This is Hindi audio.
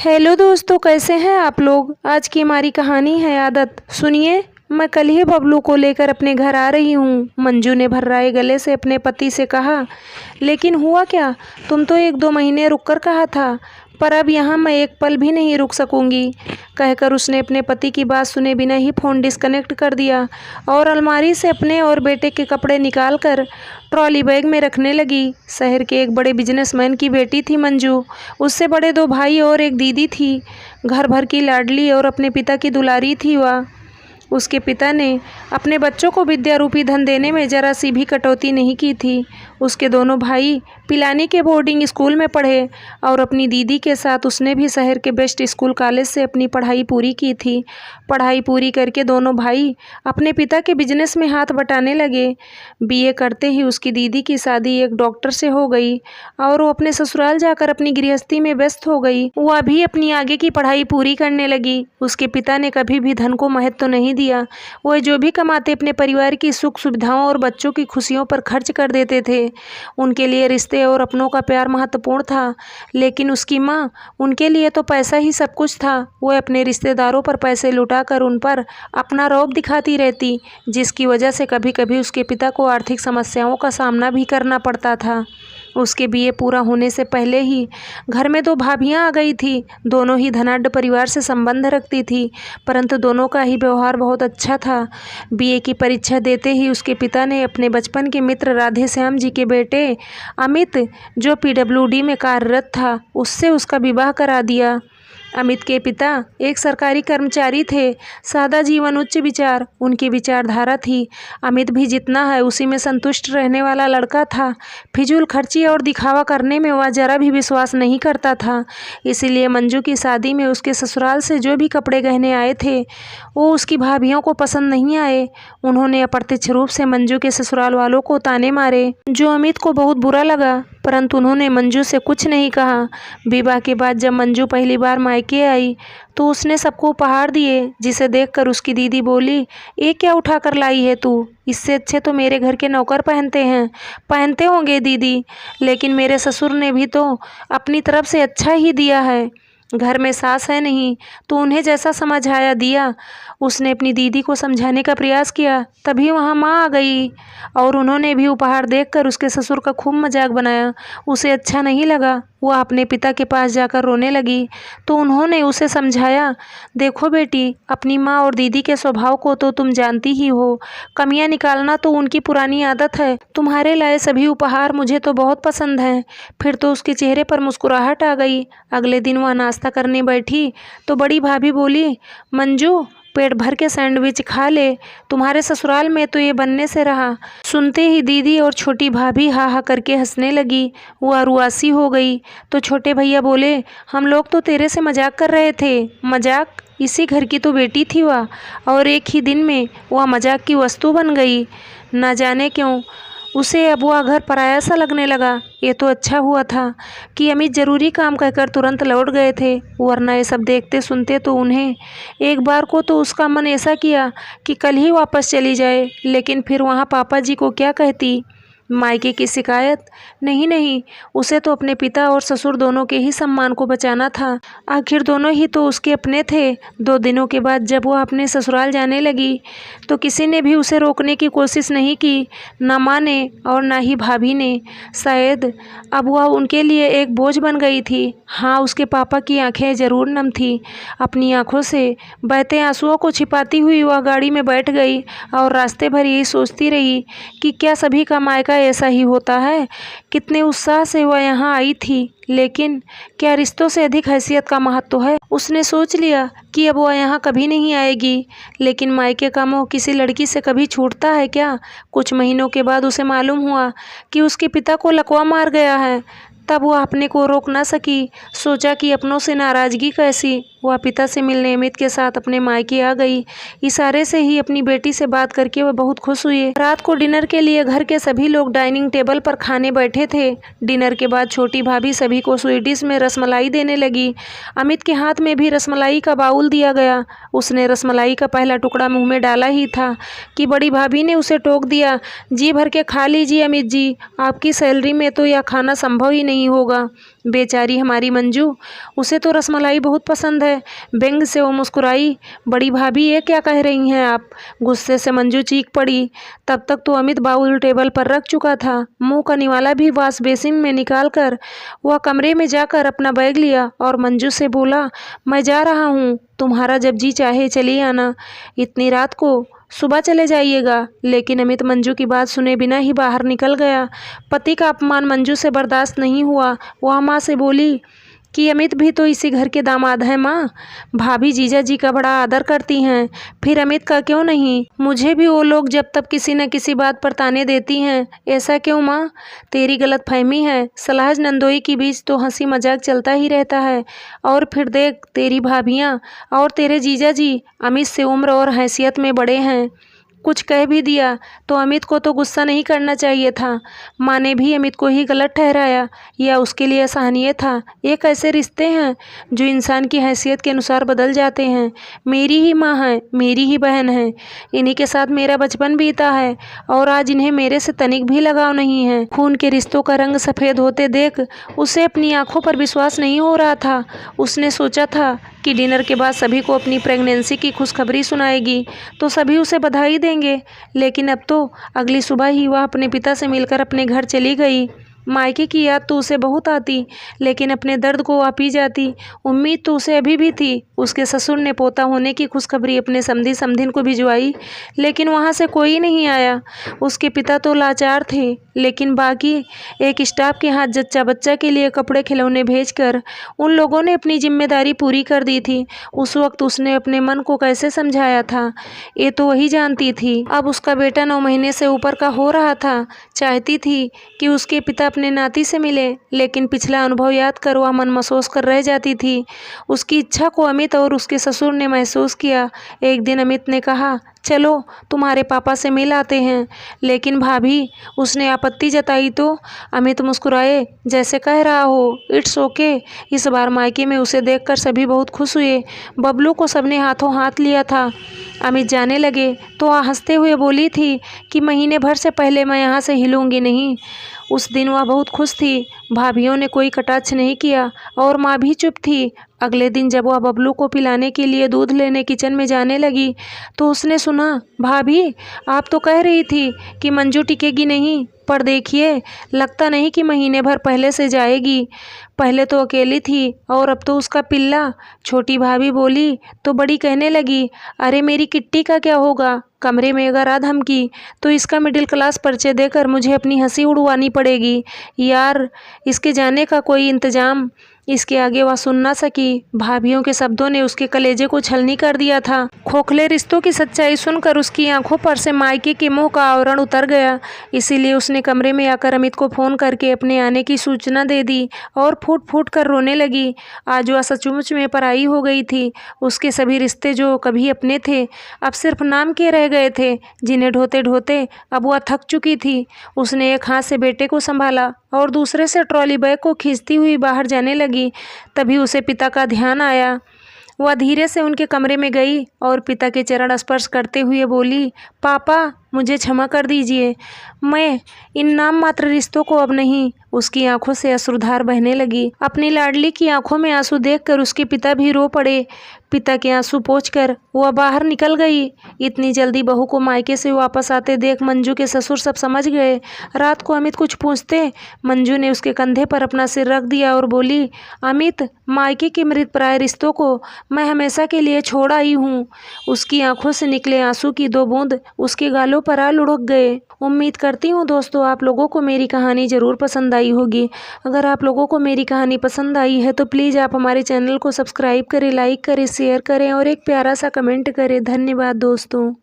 हेलो दोस्तों, कैसे हैं आप लोग। आज की हमारी कहानी है आदत। सुनिए, मैं कल ही बबलू को लेकर अपने घर आ रही हूँ। मंजू ने भर्राए गले से अपने पति से कहा। लेकिन हुआ क्या? तुम तो 1-2 महीने रुककर कहा था, पर अब यहाँ मैं एक पल भी नहीं रुक सकूंगी, कहकर उसने अपने पति की बात सुने बिना ही फ़ोन डिस्कनेक्ट कर दिया और अलमारी से अपने और बेटे के कपड़े निकालकर ट्रॉली बैग में रखने लगी। शहर के एक बड़े बिजनेसमैन की बेटी थी मंजू। उससे बड़े 2 भाई और एक दीदी थी। घर भर की लाडली और अपने पिता की दुलारी थी वह। उसके पिता ने अपने बच्चों को विद्या रूपी धन देने में जरा सी भी कटौती नहीं की थी। उसके दोनों भाई पिलानी के बोर्डिंग स्कूल में पढ़े और अपनी दीदी के साथ उसने भी शहर के बेस्ट स्कूल कॉलेज से अपनी पढ़ाई पूरी की थी। पढ़ाई पूरी करके दोनों भाई अपने पिता के बिजनेस में हाथ बटाने लगे। बीए करते ही उसकी दीदी की शादी एक डॉक्टर से हो गई और वो अपने ससुराल जाकर अपनी गृहस्थी में व्यस्त हो गई। वह भी अपनी आगे की पढ़ाई पूरी करने लगी। उसके पिता ने कभी भी धन को महत्व नहीं दिया। वह जो भी कमाते अपने परिवार की सुख सुविधाओं और बच्चों की खुशियों पर खर्च कर देते थे। उनके लिए रिश्ते और अपनों का प्यार महत्वपूर्ण था, लेकिन उसकी माँ, उनके लिए तो पैसा ही सब कुछ था। वह अपने रिश्तेदारों पर पैसे लुटाकर उन पर अपना रौब दिखाती रहती, जिसकी वजह से कभी कभी उसके पिता को आर्थिक समस्याओं का सामना भी करना पड़ता था। उसके बीए पूरा होने से पहले ही घर में 2 भाभियां आ गई थी। दोनों ही धनाढ्य परिवार से संबंध रखती थी, परंतु दोनों का ही व्यवहार बहुत अच्छा था। बीए की परीक्षा देते ही उसके पिता ने अपने बचपन के मित्र राधे श्याम जी के बेटे अमित, जो पीडब्ल्यूडी में कार्यरत था, उससे उसका विवाह करा दिया। अमित के पिता एक सरकारी कर्मचारी थे। सादा जीवन, उच्च विचार उनकी विचारधारा थी। अमित भी जितना है उसी में संतुष्ट रहने वाला लड़का था। फिजूल खर्ची और दिखावा करने में वह जरा भी विश्वास नहीं करता था। इसीलिए मंजू की शादी में उसके ससुराल से जो भी कपड़े गहने आए थे, वो उसकी भाभियों को पसंद नहीं आए। उन्होंने अप्रत्यक्ष रूप से मंजू के ससुराल वालों को ताने मारे, जो अमित को बहुत बुरा लगा, परंतु उन्होंने मंजू से कुछ नहीं कहा। विवाह के बाद जब मंजू पहली बार मायके आई तो उसने सबको उपहार दिए, जिसे देखकर उसकी दीदी बोली, ये क्या उठा कर लाई है तू? इससे अच्छे तो मेरे घर के नौकर पहनते होंगे दीदी, लेकिन मेरे ससुर ने भी तो अपनी तरफ से अच्छा ही दिया है। घर में सास है नहीं तो उन्हें जैसा समझ आया दिया। उसने अपनी दीदी को समझाने का प्रयास किया, तभी वहाँ माँ आ गई और उन्होंने भी उपहार देखकर उसके ससुर का खूब मजाक बनाया। उसे अच्छा नहीं लगा। वह अपने पिता के पास जाकर रोने लगी तो उन्होंने उसे समझाया, देखो बेटी, अपनी माँ और दीदी के स्वभाव को तो तुम जानती ही हो। कमियां निकालना तो उनकी पुरानी आदत है। तुम्हारे लाए सभी उपहार मुझे तो बहुत पसंद हैं। फिर तो उसके चेहरे पर मुस्कुराहट आ गई। अगले दिन वह नाश्ता करने बैठी तो बड़ी भाभी बोली, मंजू, पेट भर के सैंडविच खा ले, तुम्हारे ससुराल में तो ये बनने से रहा। सुनते ही दीदी और छोटी भाभी हा हा करके हंसने लगी। वो रुआसी हो गई तो छोटे भैया बोले, हम लोग तो तेरे से मजाक कर रहे थे। मजाक? इसी घर की तो बेटी थी वह, और एक ही दिन में वह मजाक की वस्तु बन गई। ना जाने क्यों उसे अब वह घर पराया सा लगने लगा। ये तो अच्छा हुआ था कि अमित जरूरी काम कहकर तुरंत लौट गए थे, वरना ये सब देखते सुनते तो उन्हें एक बार को तो उसका मन ऐसा किया कि कल ही वापस चली जाए। लेकिन फिर वहाँ पापा जी को क्या कहती? मायके की शिकायत? नहीं, उसे तो अपने पिता और ससुर दोनों के ही सम्मान को बचाना था। आखिर दोनों ही तो उसके अपने थे। 2 दिनों के बाद जब वह अपने ससुराल जाने लगी तो किसी ने भी उसे रोकने की कोशिश नहीं की, ना माँ ने और ना ही भाभी ने। शायद अब वह उनके लिए एक बोझ बन गई थी। हाँ, उसके पापा की आंखें जरूर नम थी। अपनी आंखों से बहते आंसुओं को छिपाती हुई वह गाड़ी में बैठ गई और रास्ते भर यही सोचती रही कि क्या सभी का मायका ऐसा ही होता है। कितने उत्साह से वह यहाँ आई थी, लेकिन क्या रिश्तों से अधिक हैसियत का महत्व है? उसने सोच लिया कि अब वह यहाँ कभी नहीं आएगी। लेकिन मायके का मोह किसी लड़की से कभी छूटता है क्या? कुछ महीनों के बाद उसे मालूम हुआ कि उसके पिता को लकवा मार गया है। तब वह अपने को रोक ना सकी। सोचा कि अपनों से नाराजगी कैसी। वह पिता से मिलने अमित के साथ अपने मायके आ गई। इशारे से ही अपनी बेटी से बात करके वह बहुत खुश हुई। रात को डिनर के लिए घर के सभी लोग डाइनिंग टेबल पर खाने बैठे थे। डिनर के बाद छोटी भाभी सभी को स्वीट डिश में रसमलाई देने लगी। अमित के हाथ में भी रसमलाई का बाउल दिया गया। उसने रसमलाई का पहला टुकड़ा मुंह में डाला ही था कि बड़ी भाभी ने उसे टोक दिया, जी भर के खा लीजिए अमित जी, आपकी सैलरी में तो यह खाना संभव ही नहीं नहीं होगा। बेचारी हमारी मंजू, उसे तो रसमलाई बहुत पसंद है। व्यंग से वो मुस्कुराई। बड़ी भाभी, ये क्या कह रही हैं आप? गुस्से से मंजू चीख पड़ी। तब तक तो अमित बाउल टेबल पर रख चुका था। मुंह का निवाला भी वॉश बेसिन में निकाल कर वह कमरे में जाकर अपना बैग लिया और मंजू से बोला, मैं जा रहा हूँ, तुम्हारा जब जी चाहे चली आना। इतनी रात को? सुबह चले जाइएगा। लेकिन अमित मंजू की बात सुने बिना ही बाहर निकल गया। पति का अपमान मंजू से बर्दाश्त नहीं हुआ। वह माँ से बोली कि अमित भी तो इसी घर के दामाद हैं माँ। भाभी जीजा जी का बड़ा आदर करती हैं, फिर अमित का क्यों नहीं? मुझे भी वो लोग जब तब किसी न किसी बात पर ताने देती हैं। ऐसा क्यों माँ? तेरी गलतफहमी है। सलाज नंदोई के बीच तो हंसी मजाक चलता ही रहता है। और फिर देख, तेरी भाभियाँ और तेरे जीजा जी अमित से उम्र और हैसियत में बड़े हैं। कुछ कह भी दिया तो अमित को तो गुस्सा नहीं करना चाहिए था। माँ ने भी अमित को ही गलत ठहराया या उसके लिए असहनीय था। ये कैसे रिश्ते हैं जो इंसान की हैसियत के अनुसार बदल जाते हैं? मेरी ही माँ है, मेरी ही बहन है, इन्हीं के साथ मेरा बचपन बीता है और आज इन्हें मेरे से तनिक भी लगाव नहीं है। खून के रिश्तों का रंग सफ़ेद होते देख उसे अपनी आंखों पर विश्वास नहीं हो रहा था। उसने सोचा था कि डिनर के बाद सभी को अपनी प्रेगनेंसी की खुशखबरी सुनाएगी तो सभी उसे बधाई देंगे। लेकिन अब तो अगली सुबह ही वह अपने पिता से मिलकर अपने घर चली गई। मायके की याद तो उसे बहुत आती, लेकिन अपने दर्द को वह पी जाती। उम्मीद तो उसे अभी भी थी। उसके ससुर ने पोता होने की खुशखबरी अपने समधी समधिन को भिजवाई, लेकिन वहाँ से कोई नहीं आया। उसके पिता तो लाचार थे, लेकिन बाकी एक स्टाफ के हाथ जच्चा बच्चा के लिए कपड़े खिलौने भेजकर उन लोगों ने अपनी जिम्मेदारी पूरी कर दी थी। उस वक्त उसने अपने मन को कैसे समझाया था, ये तो वही जानती थी। अब उसका बेटा 9 महीने से ऊपर का हो रहा था। चाहती थी कि उसके पिता अपने नाती से मिले, लेकिन पिछला अनुभव याद कर वह मन महसूस कर रह जाती थी। उसकी इच्छा को अमित और उसके ससुर ने महसूस किया। एक दिन अमित ने कहा, चलो तुम्हारे पापा से मिल आते हैं। लेकिन भाभी, उसने आपत्ति जताई तो अमित मुस्कुराए जैसे कह रहा हो, इट्स ओके। इस बार मायके में उसे देखकर सभी बहुत खुश हुए। बबलू को सबने हाथों हाथ लिया था। अमित जाने लगे तो वह हंसते हुए बोली थी कि महीने भर से पहले मैं यहाँ से हिलूंगी नहीं। उस दिन वह बहुत खुश थी। भाभियों ने कोई कटाक्ष नहीं किया और माँ भी चुप थी। अगले दिन जब वह बबलू को पिलाने के लिए दूध लेने किचन में जाने लगी तो उसने सुना, भाभी आप तो कह रही थी कि मंजू टिकेगी नहीं, पर देखिए लगता नहीं कि महीने भर पहले से जाएगी। पहले तो अकेली थी और अब तो उसका पिल्ला। छोटी भाभी बोली तो बड़ी कहने लगी, अरे मेरी किट्टी का क्या होगा? कमरे में अगर आ धमकी तो इसका मिडिल क्लास परिचय देकर मुझे अपनी हंसी उड़वानी पड़ेगी। यार, इसके जाने का कोई इंतजाम। इसके आगे वह सुन ना सकी। भाभियों के शब्दों ने उसके कलेजे को छलनी कर दिया था। खोखले रिश्तों की सच्चाई सुनकर उसकी आंखों पर से मायके के मोह का आवरण उतर गया। इसीलिए उसने कमरे में आकर अमित को फ़ोन करके अपने आने की सूचना दे दी और फूट फूट कर रोने लगी। आज वह सचमुच में पराई हो गई थी। उसके सभी रिश्ते जो कभी अपने थे, अब सिर्फ नाम के रह गए थे, जिन्हें ढोते ढोते अब वह थक चुकी थी। उसने एक हाथ से बेटे को संभाला और दूसरे से ट्रॉली बैग को खींचती हुई बाहर जाने लगी। तभी उसे पिता का ध्यान आया। वह धीरे से उनके कमरे में गई और पिता के चरण स्पर्श करते हुए बोली, पापा मुझे क्षमा कर दीजिए, मैं इन नाम मात्र रिश्तों को अब नहीं। उसकी आंखों से अश्रुधार बहने लगी। अपनी लाडली की आंखों में आंसू देखकर उसके पिता भी रो पड़े। पिता के आंसू पोंछकर वह बाहर निकल गई। इतनी जल्दी बहू को मायके से वापस आते देख मंजू के ससुर सब समझ गए। रात को अमित कुछ पूछते, मंजू ने उसके कंधे पर अपना सिर रख दिया और बोली, अमित, मायके के मृत प्राय रिश्तों को मैं हमेशा के लिए छोड़ आई हूँ। उसकी आंखों से निकले आंसू की 2 बूंद उसके गालों पर आ लुढ़क गए। उम्मीद करती हूँ दोस्तों आप लोगों को मेरी कहानी ज़रूर पसंद आई होगी। अगर आप लोगों को मेरी कहानी पसंद आई है तो प्लीज़ आप हमारे चैनल को सब्सक्राइब करें, लाइक करें, शेयर करें और एक प्यारा सा कमेंट करें। धन्यवाद दोस्तों।